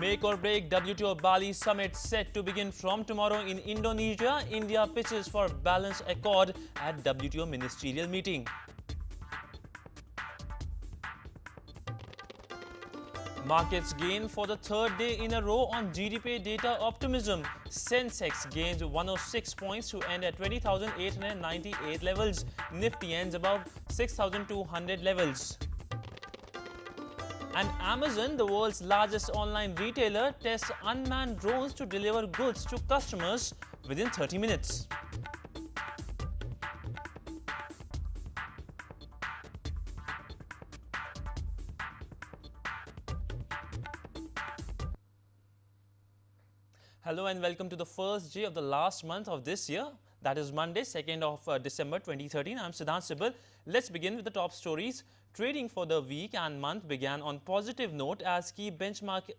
Make or break Wto Bali Summit set to begin from tomorrow in Indonesia. India pitches for balanced accord at WTO ministerial meeting. Markets gain for the third day in a row on GDP data optimism. Sensex gains 106 points to end at 20,898 levels. Nifty ends above 6,200 levels. And Amazon, the world's largest online retailer, tests unmanned drones to deliver goods to customers within 30 minutes. Hello and welcome to the first day of the last month of this year. That is Monday, 2nd of December 2013. I'm Sidhant Sibal. Let's begin with the top stories. Trading for the week and month began on positive note as key benchmark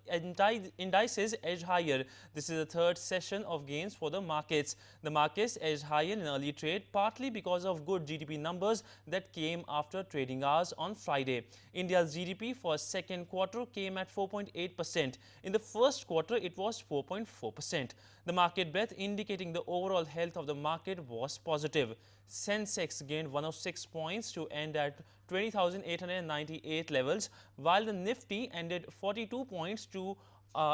indices edged higher. This is the third session of gains for the markets. The markets edged higher in early trade partly because of good GDP numbers that came after trading hours on Friday. India's GDP for second quarter came at 4.8%. In the first quarter, it was 4.4%. The market breadth indicating the overall health of the market was positive. Sensex gained 106 points to end at 20,898 levels, while the Nifty ended 42 points to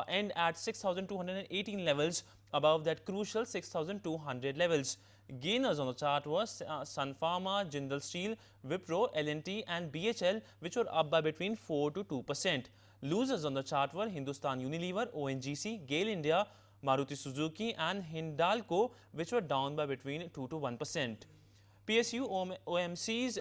end at 6,218 levels, above that crucial 6,200 levels. Gainers on the chart were Sun Pharma, Jindal Steel, Wipro, L&T and BHL, which were up by between 4 to 2%. Losers on the chart were Hindustan Unilever, ONGC, GAIL India, Maruti Suzuki and Hindalco, which were down by between 2 to 1%. PSU OMCs,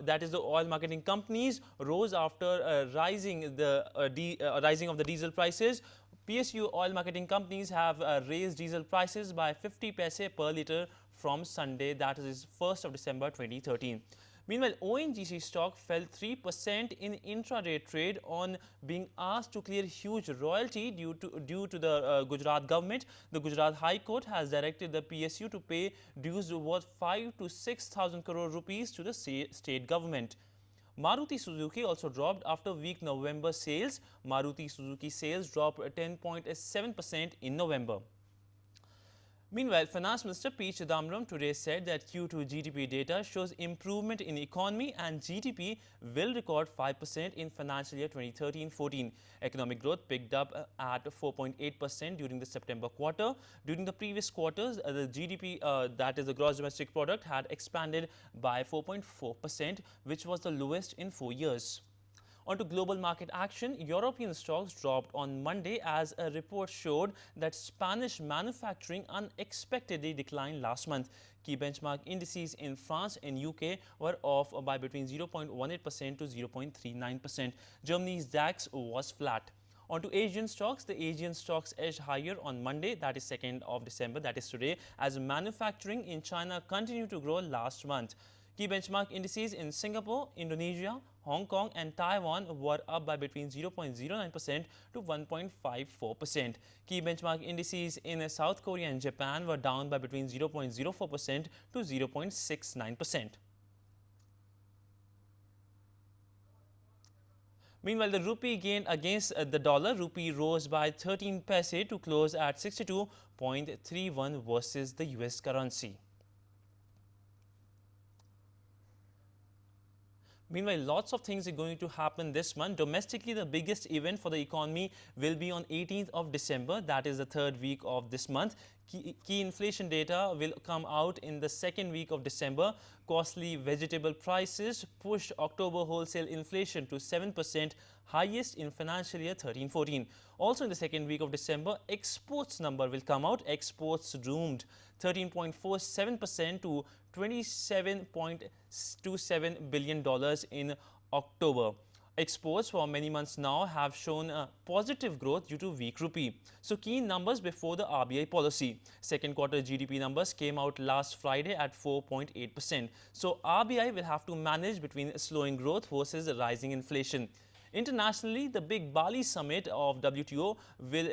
that is the oil marketing companies, rose after rising of the diesel prices. PSU oil marketing companies have raised diesel prices by 50 paise per litre from Sunday, that is 1st of December 2013. Meanwhile, ONGC stock fell 3% in intraday trade on being asked to clear huge royalty due to the Gujarat government. The Gujarat High Court has directed the PSU to pay dues worth 5 to 6,000 crore rupees to the state government. Maruti Suzuki also dropped after weak November sales. Maruti Suzuki sales dropped 10.7% in November. Meanwhile, Finance Minister P. Chidambaram today said that Q2 GDP data shows improvement in economy and GDP will record 5% in financial year 2013-14. Economic growth picked up at 4.8% during the September quarter. During the previous quarters, the GDP, that is the gross domestic product, had expanded by 4.4%, which was the lowest in 4 years. On to global market action, European stocks dropped on Monday as a report showed that Spanish manufacturing unexpectedly declined last month. Key benchmark indices in France and UK were off by between 0.18% to 0.39%. Germany's DAX was flat. On to Asian stocks, the Asian stocks edged higher on Monday, that is 2nd of December, that is today, as manufacturing in China continued to grow last month. Key benchmark indices in Singapore, Indonesia, Hong Kong and Taiwan were up by between 0.09% to 1.54%. Key benchmark indices in South Korea and Japan were down by between 0.04% to 0.69%. Meanwhile, the rupee gained against the dollar. Rupee rose by 13 paise to close at 62.31 versus the US currency. Meanwhile, lots of things are going to happen this month. Domestically, the biggest event for the economy will be on 18th of December. That is the third week of this month. Key inflation data will come out in the second week of December. Costly vegetable prices pushed October wholesale inflation to 7%, highest in financial year 13-14. Also in the second week of December, exports number will come out. Exports zoomed 13.47% to $27.27 billion in October. Exports for many months now have shown positive growth due to weak rupee. So key numbers before the RBI policy. Second quarter GDP numbers came out last Friday at 4.8%. So RBI will have to manage between slowing growth versus rising inflation. Internationally, the big Bali summit of WTO will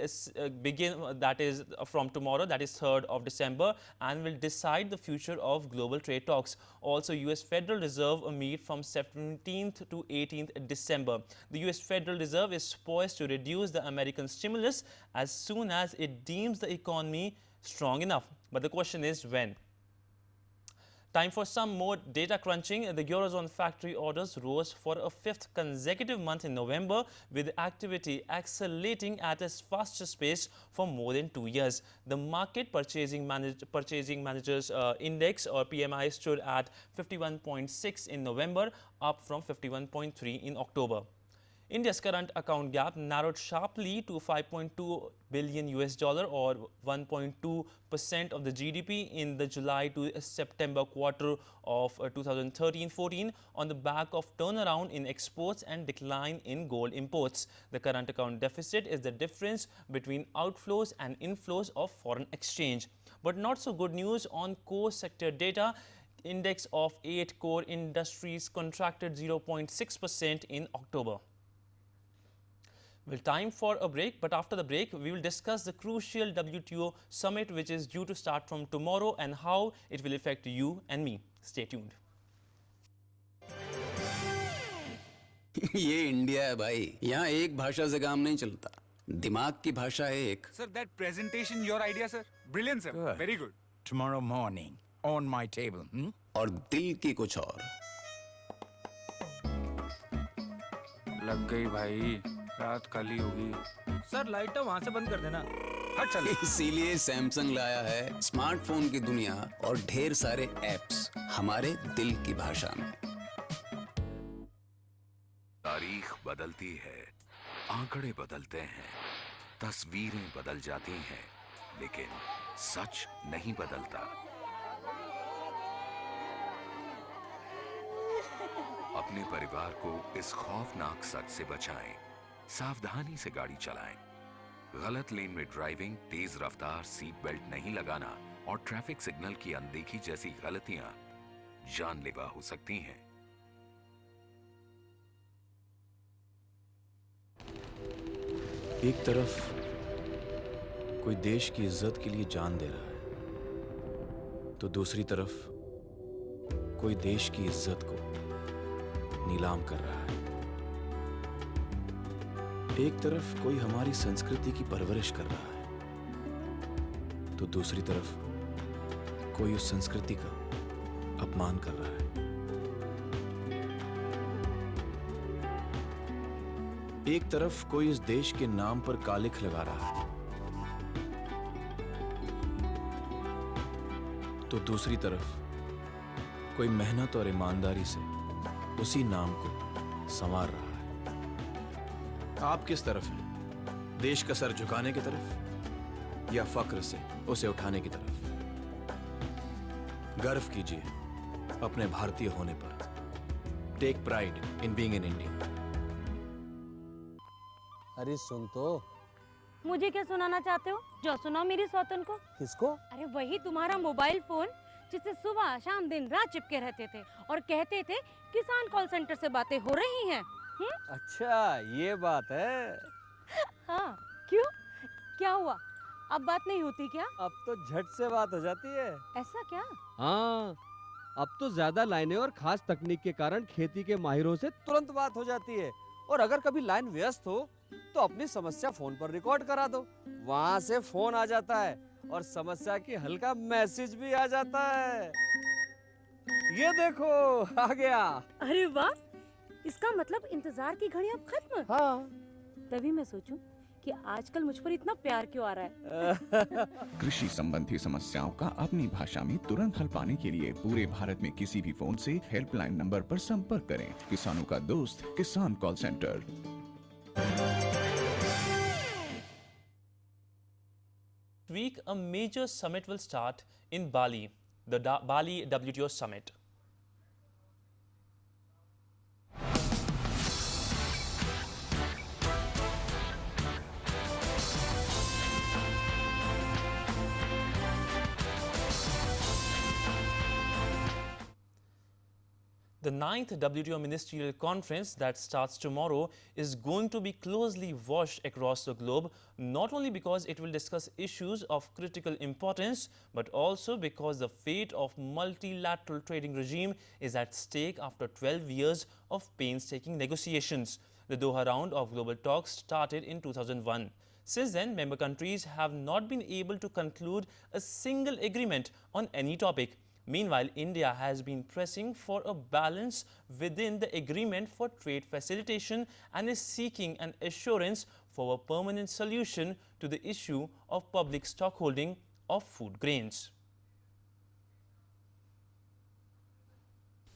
begin, that is from tomorrow, that is 3rd of December, and will decide the future of global trade talks. Also, US Federal Reserve meet from 17th to 18th December. The US Federal Reserve is poised to reduce the American stimulus as soon as it deems the economy strong enough. But the question is when? Time for some more data crunching. The Eurozone factory orders rose for a 5th consecutive month in November, with activity accelerating at its fastest pace for more than 2 years. The market purchasing managers index, or PMI, stood at 51.6 in November, up from 51.3 in October. India's current account gap narrowed sharply to 5.2 billion US dollar, or 1.2% of the GDP in the July to September quarter of 2013-14 on the back of turnaround in exports and decline in gold imports. The current account deficit is the difference between outflows and inflows of foreign exchange. But not so good news on core sector data. Index of 8 core industries contracted 0.6% in October. Well, time for a break, but after the break, we will discuss the crucial WTO summit, which is due to start from tomorrow, and how it will affect you and me. Stay tuned. ये India है भाई, यहाँ एक भाषा से काम नहीं चलता, दिमाग की भाषा है एक. Sir, that presentation, your idea, sir. Brilliant, sir. Good. Very good. Tomorrow morning, on my table. और दिल की कुछ और. लग गई भाई, रात काली होगी. सर लाइट वहाँ से बंद कर देना. हट चल. इसीलिए सैमसंग लाया है स्मार्टफोन की दुनिया और ढेर सारे एप्स हमारे दिल की भाषा में. तारीख बदलती है, आंकड़े बदलते हैं, तस्वीरें बदल जाती हैं, लेकिन सच नहीं बदलता. अपने परिवार को इस खौफनाक सच से बचाएं. सावधानी से गाड़ी चलाएं. गलत लेन में ड्राइविंग, तेज रफ्तार, सीट बेल्ट नहीं लगाना और ट्रैफिक सिग्नल की अनदेखी जैसी गलतियां जानलेवा हो सकती हैं. एक तरफ कोई देश की इज्जत के लिए जान दे रहा है, तो दूसरी तरफ कोई देश की इज्जत को नीलाम कर रहा है. एक तरफ कोई हमारी संस्कृति की परवरिश कर रहा है, तो दूसरी तरफ कोई उस संस्कृति का अपमान कर रहा है. एक तरफ कोई इस देश के नाम पर कालिख लगा रहा है, तो दूसरी तरफ कोई मेहनत और ईमानदारी से उसी नाम को संवार रहा है. आप किस तरफ हैं? देश का सर झुकाने की तरफ या फक्र से उसे उठाने की तरफ? गर्व कीजिए अपने भारतीय होने पर. Take pride in being an Indian. अरे सुन तो. मुझे क्या सुनाना चाहते हो? जो सुनाओ मेरी सौतन को. किसको? अरे वही तुम्हारा मोबाइल फोन जिससे सुबह शाम दिन रात चिपके रहते थे और कहते थे किसान कॉल सेंटर से बातें हो रही हैं. अच्छा ये बात है. हाँ क्यों, क्या हुआ? अब बात नहीं होती क्या? अब तो झट से बात हो जाती है. ऐसा क्या? हाँ, अब तो ज्यादा लाइनें और खास तकनीक के कारण खेती के माहिरों से तुरंत बात हो जाती है. और अगर कभी लाइन व्यस्त हो तो अपनी समस्या फोन पर रिकॉर्ड करा दो, वहाँ से फोन आ जाता है और समस्या की हल का मैसेज भी आ जाता है. ये देखो आ गया. अरे वाह, इसका मतलब इंतजार की घड़ी अब खत्म. हाँ. तभी मैं सोचूं कि आजकल मुझ पर इतना प्यार क्यों आ रहा है. कृषि संबंधी समस्याओं का अपनी भाषा में तुरंत हल पाने के लिए पूरे भारत में किसी भी फोन से हेल्पलाइन नंबर पर संपर्क करें. किसानों का दोस्त किसान call centre. Week, a major summit will start in Bali, the Bali WTO summit. The The 9th WTO Ministerial Conference that starts tomorrow is going to be closely watched across the globe, not only because it will discuss issues of critical importance, but also because the fate of multilateral trading regime is at stake after 12 years of painstaking negotiations. The Doha round of global talks started in 2001. Since then, member countries have not been able to conclude a single agreement on any topic. Meanwhile, India has been pressing for a balance within the agreement for trade facilitation and is seeking an assurance for a permanent solution to the issue of public stockholding of food grains.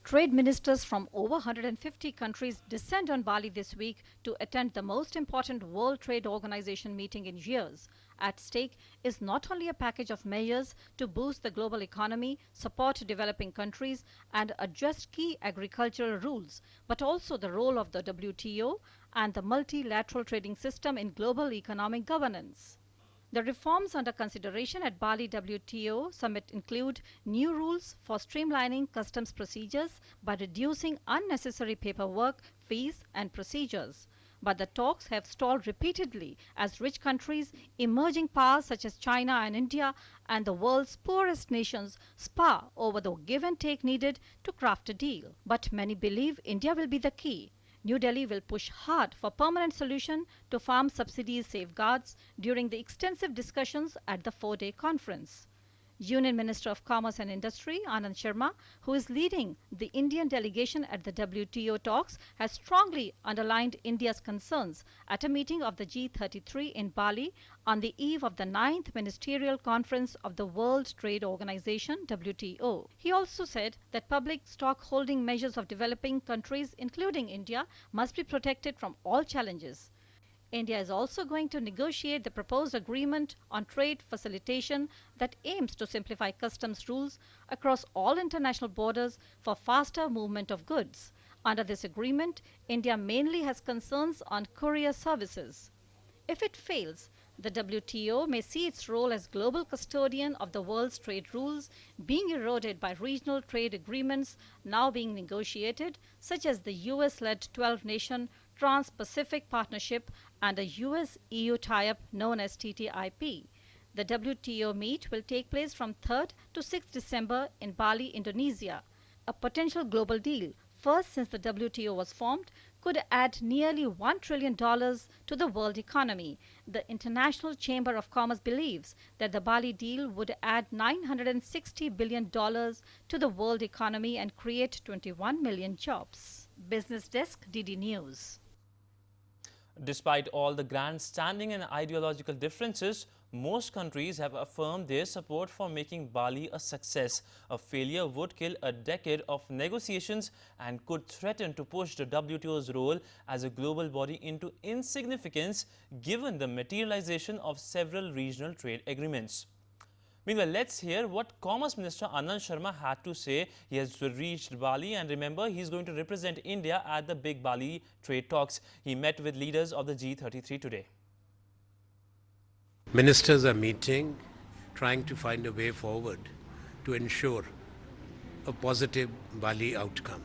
Trade ministers from over 150 countries descend on Bali this week to attend the most important World Trade Organization meeting in years. At stake is not only a package of measures to boost the global economy, support developing countries, and adjust key agricultural rules, but also the role of the WTO and the multilateral trading system in global economic governance. The reforms under consideration at Bali WTO summit include new rules for streamlining customs procedures by reducing unnecessary paperwork, fees, and procedures. But the talks have stalled repeatedly as rich countries, emerging powers such as China and India, and the world's poorest nations spar over the give and take needed to craft a deal. But many believe India will be the key. New Delhi will push hard for permanent solution to farm subsidies safeguards during the extensive discussions at the 4-day conference. Union Minister of Commerce and Industry Anand Sharma, who is leading the Indian delegation at the WTO talks, has strongly underlined India's concerns at a meeting of the G33 in Bali on the eve of the 9th Ministerial Conference of the World Trade Organization (WTO). He also said that public stock holding measures of developing countries, including India, must be protected from all challenges. India is also going to negotiate the proposed agreement on trade facilitation that aims to simplify customs rules across all international borders for faster movement of goods. Under this agreement, India mainly has concerns on courier services. If it fails, the WTO may see its role as global custodian of the world's trade rules being eroded by regional trade agreements now being negotiated, such as the US-led 12-nation Trans-Pacific Partnership and a US-EU tie-up known as TTIP. The WTO meet will take place from 3rd to 6th December in Bali, Indonesia. A potential global deal, first since the WTO was formed, could add nearly $1 trillion to the world economy. The International Chamber of Commerce believes that the Bali deal would add $960 billion to the world economy and create 21 million jobs. Business Desk, DD News. Despite all the grandstanding and ideological differences, most countries have affirmed their support for making Bali a success. A failure would kill a decade of negotiations and could threaten to push the WTO's role as a global body into insignificance given the materialization of several regional trade agreements. Meanwhile, let's hear what Commerce Minister Anand Sharma had to say. He has reached Bali, and remember, he's going to represent India at the big Bali trade talks. He met with leaders of the G33 today. Ministers are meeting, trying to find a way forward to ensure a positive Bali outcome.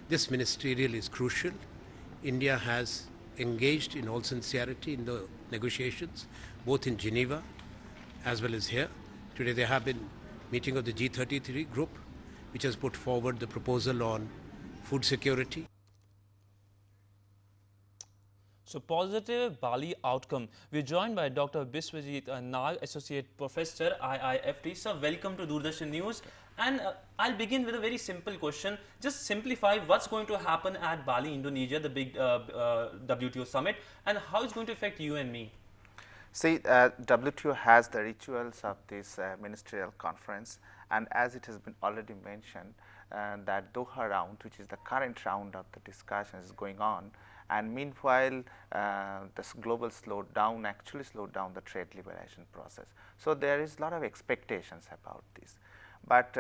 This ministerial is crucial. India has engaged in all sincerity in the negotiations, both in Geneva as well as here. Today there have been meeting of the G33 group, which has put forward the proposal on food security. So, positive Bali outcome. We're joined by Dr. Biswajit Nag, Associate Professor, IIFT. Sir, welcome to Doordarshan News. And I'll begin with a very simple question. Just simplify what's going to happen at Bali, Indonesia, the big WTO summit, and how it's going to affect you and me. See, WTO has the rituals of this ministerial conference, and as it has been already mentioned, that Doha round, which is the current round of the discussion, is going on, and meanwhile this global slowdown actually slowed down the trade liberalization process. So there is a lot of expectations about this, but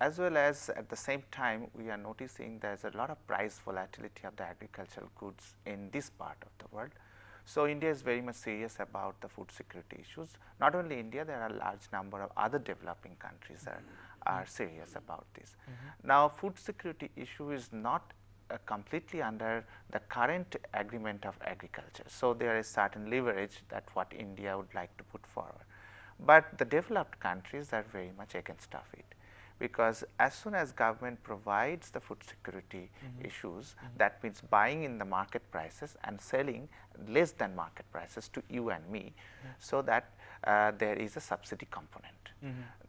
as well as at the same time we are noticing there is a lot of price volatility of the agricultural goods in this part of the world. So India is very much serious about the food security issues. Not only India, there are a large number of other developing countries that are serious about this. Now, food security issue is not completely under the current agreement of agriculture. So, there is certain leverage that what India would like to put forward, but the developed countries are very much against of it, because as soon as government provides the food security issues, that means buying in the market prices and selling less than market prices to you and me, so that there is a subsidy component.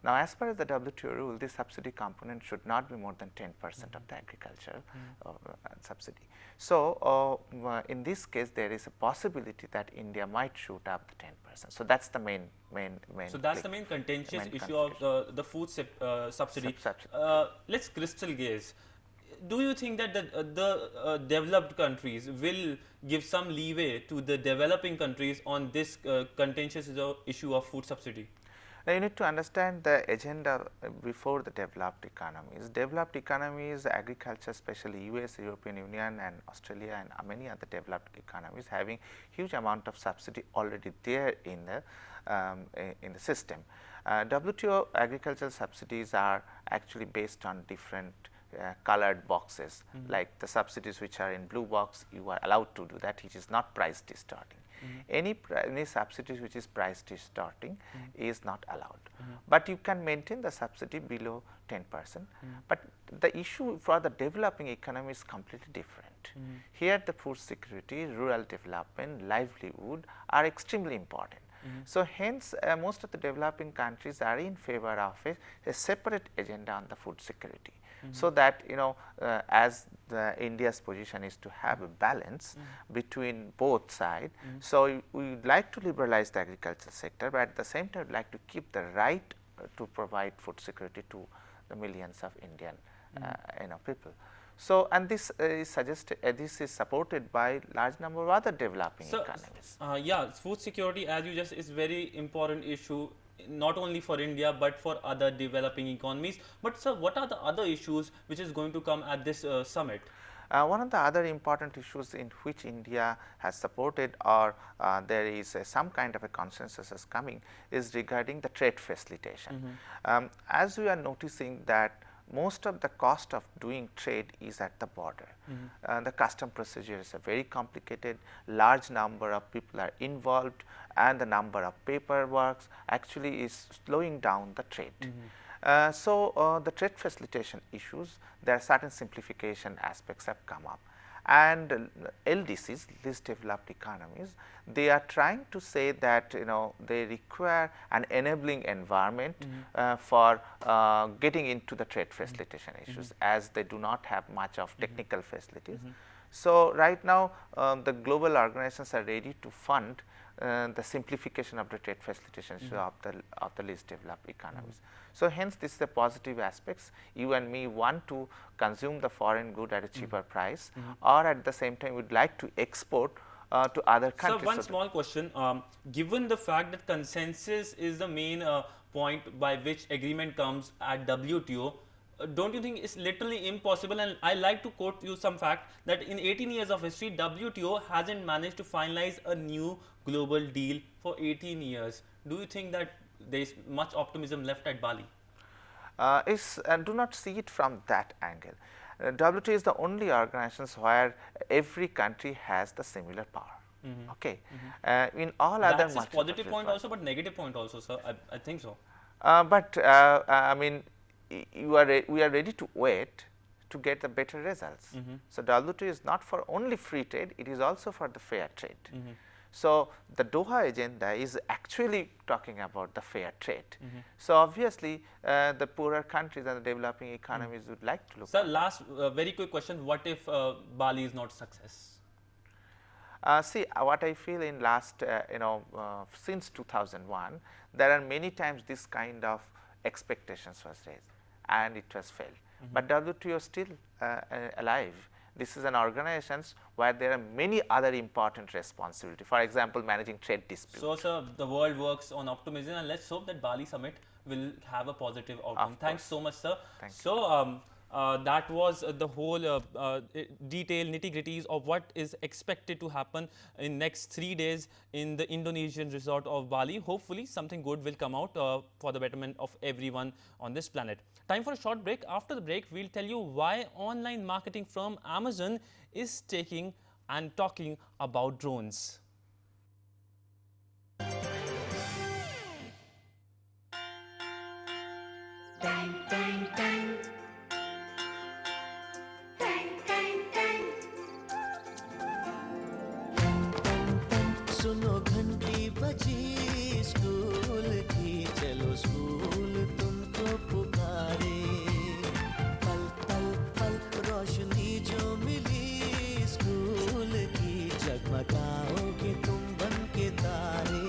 Now, as per the WTO rule, this subsidy component should not be more than 10% of the agricultural subsidy. So, in this case, there is a possibility that India might shoot up the 10%. So, that's the main. So that's the main contentious issue of the food subsidy. Let's crystal gaze. Do you think that the developed countries will give some leeway to the developing countries on this contentious issue of food subsidy? Now, you need to understand the agenda before the developed economies. Developed economies, agriculture, especially US, European Union and Australia and many other developed economies having huge amount of subsidy already there in the system. WTO agricultural subsidies are actually based on different colored boxes, like the subsidies which are in blue box, you are allowed to do that, which is not price distorting. Any subsidies which is price distorting is not allowed, but you can maintain the subsidy below 10%. But the issue for the developing economy is completely different. Here the food security, rural development, livelihood are extremely important. So, hence most of the developing countries are in favor of a separate agenda on the food security. So that as India's position is to have a balance between both sides. So, we would like to liberalize the agriculture sector, but at the same time would like to keep the right to provide food security to the millions of Indian people. So, and this is suggested, this is supported by large number of other developing economies. Yeah, food security, as you just, is very important issue, not only for India but for other developing economies. But sir, what are the other issues which is going to come at this summit? One of the other important issues in which India has supported, or there is some kind of a consensus is coming, is regarding the trade facilitation. As we are noticing that most of the cost of doing trade is at the border. The custom procedure is very complicated, large number of people are involved, and the number of paperwork actually is slowing down the trade. So, the trade facilitation issues, there are certain simplification aspects have come up, and LDCs, least developed economies, they are trying to say that they require an enabling environment for getting into the trade facilitation issues, as they do not have much of technical facilities. So, right now the global organizations are ready to fund the simplification of the trade facilitation issue of the least developed economies. So, hence this is the positive aspects. You and me want to consume the foreign good at a cheaper price, or at the same time would like to export to other countries. So, one small question, given the fact that consensus is the main point by which agreement comes at WTO, don't you think it's literally impossible? And I like to quote you some fact that in 18 years of history, WTO hasn't managed to finalize a new global deal for 18 years. Do you think that there is much optimism left at Bali? Do not see it from that angle. WTO is the only organization where every country has the similar power. Okay, in all other that's a positive point also, but negative point also, sir. I think so. But I mean, we are ready to wait to get the better results. So, WTO is not for only free trade, it is also for the fair trade. So, the Doha agenda is actually talking about the fair trade. So, obviously, the poorer countries and the developing economies would like to look. Sir, last very quick question, what if Bali is not success? See, what I feel in last since 2001, there are many times this kind of expectations was raised and it was failed. But WTO is still alive. This is an organization where there are many other important responsibilities. For example, managing trade disputes. So, sir, the world works on optimism, and let's hope that Bali summit will have a positive outcome. Thanks so much, sir. Thank you. So, That was the whole detail nitty-gritties of what is expected to happen in next 3 days in the Indonesian resort of Bali. Hopefully something good will come out for the betterment of everyone on this planet. Time for a short break. After the break, we'll tell you why online marketing firm Amazon is taking and talking about drones. Dang, dang, dang. सुनो घंटी बजी school की, चलो school तुमको पुकारे। पल पल पल रोशनी जो मिली स्कूल की, जगमगाओगे तुम बन के तारे।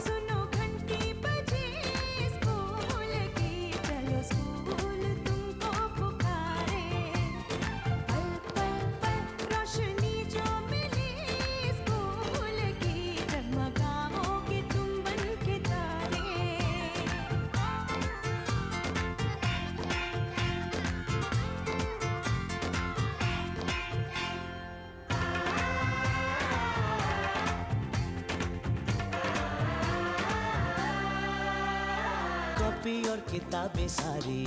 सुनो घंटी बजी स्कूल की, चलो स्कूल तुमको पुकारे। पल पल पल रोशनी जो मिली स्कूल की, जगमगाओगे तुम बन के तारे। कॉपी और किताबें सारी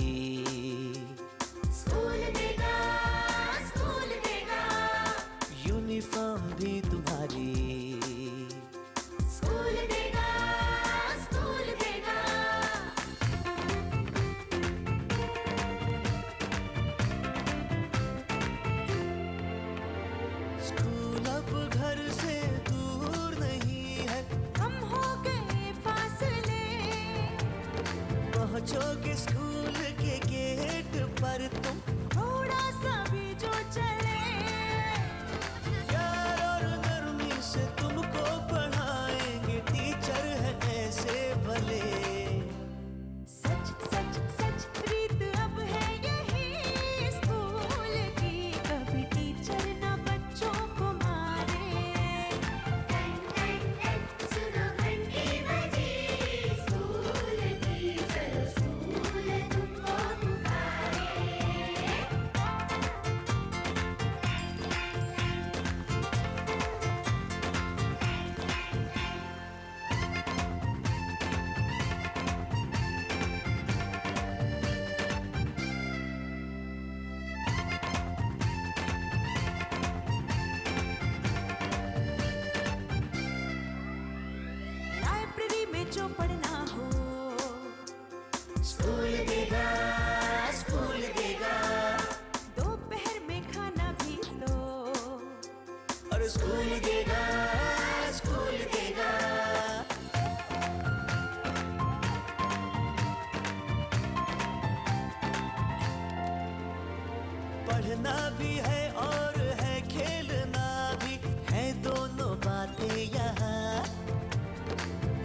स्कूल देगा, स्कूल देगा। यूनिफॉर्म भी तुम्हारी। स्कूल देगा, स्कूल देगा। स्कूल अब घर से दूर नहीं है, कम हो गए फासले। पहुंचोगे स्कूल के गेट पर तुम, थोड़ा सा भी जो चले। प्यार और नरमी से तुमको पढ़ाएंगे, टीचर है ऐसे भले। सच सच सच प्रीत अब है यही स्कूल की, कभी टीचर ना बच्चों को मारे। सुनो घंटी बजी स्कूल की, चलो स्कूल तुमको पुकारे। लाइब्रेरी में जो पढ़ना हो, स्कूल देगा, स्कूल देगा। दोपहर में खाना भी तो, और स्कूल देगा, स्कूल देगा। पढ़ना भी है और है खेलना भी है, दोनों बातें यहाँ।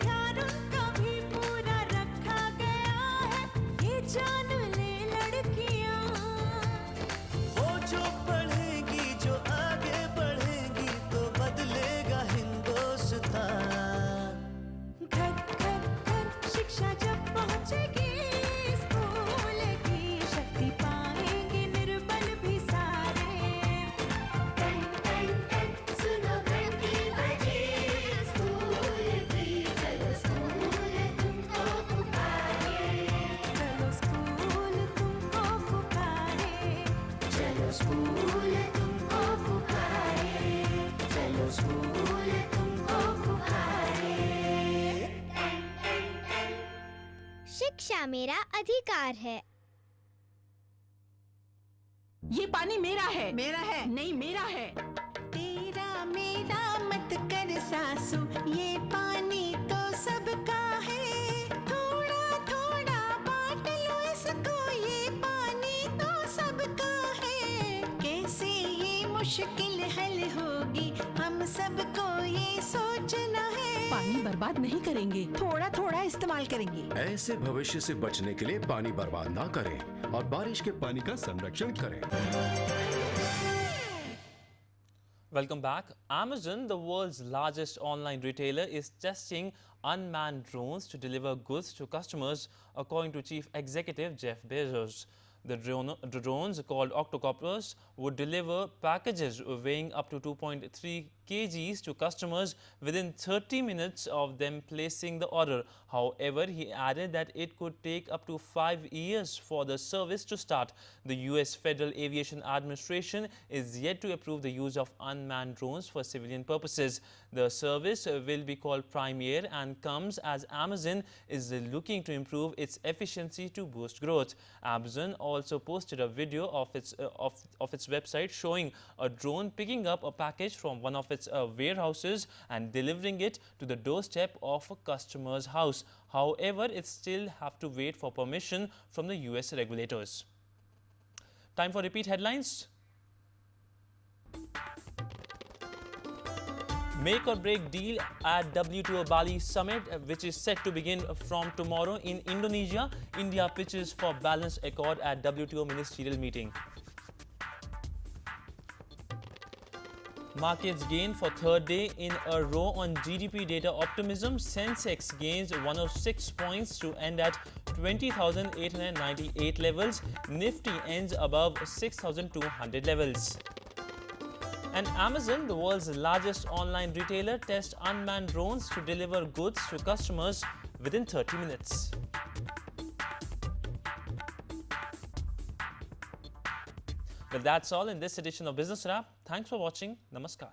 ध्यान उनका भी पूरा रखा गया है, ये जान ले लड़कियां। वो जो पढ़ेंगी, जो आगे बढ़ेंगी, तो बदलेगा हिंदुस्तान। घर घर घर शिक्षा जब पहुंचेगी स्कूल की, शक्ति पाएंगे निर्बल भी सारे। टन टन टन सुनो घंटी बजी स्कूल की, चलो स्कूल तुमको पुकारे। चलो स्कूल तुमको पुकारे। चलो स्कूल तुमको पुकारे। चलो स्कूल तुमको पुकारे। शिक्षा मेरा अधिकार है। ये पानी मेरा है। मेरा है नहीं, मेरा है। तेरा मेरा मत कर सासू, ये पानी तो सबका है। थोड़ा थोड़ा बांट लो इसको, ये पानी तो सबका है। कैसे ये मुश्किल हल होगी, हम सबको ये सोचना है। पानी बर्बाद नहीं करेंगे, थोड़ा थोड़ा इस्तेमाल करेंगे। ऐसे भविष्य से बचने के लिए पानी बर्बाद ना करें और बारिश के पानी का संरक्षण करें। Welcome back. Amazon, the world's largest online retailer, is testing unmanned drones to deliver goods to customers, according to Chief Executive Jeff Bezos. The drones, called octocopters, would deliver packages weighing up to 2.3 kgs to customers within 30 minutes of them placing the order. However, he added that it could take up to 5 years for the service to start. The US Federal Aviation Administration is yet to approve the use of unmanned drones for civilian purposes. The service will be called Prime Air and comes as Amazon is looking to improve its efficiency to boost growth. Amazon also posted a video of its website showing a drone picking up a package from one of its warehouses and delivering it to the doorstep of a customer's house. However, it still have to wait for permission from the US regulators. Time for repeat headlines. Make or break deal at Wto Bali Summit, which is set to begin from tomorrow in Indonesia. India pitches for balanced accord at WTO ministerial meeting. Markets gain for third day in a row on GDP data optimism. Sensex gains 106 points to end at 20,898 levels. Nifty ends above 6,200 levels. And Amazon, the world's largest online retailer, tests unmanned drones to deliver goods to customers within 30 minutes. Well, that's all in this edition of Business Wrap. Thanks for watching. Namaskar.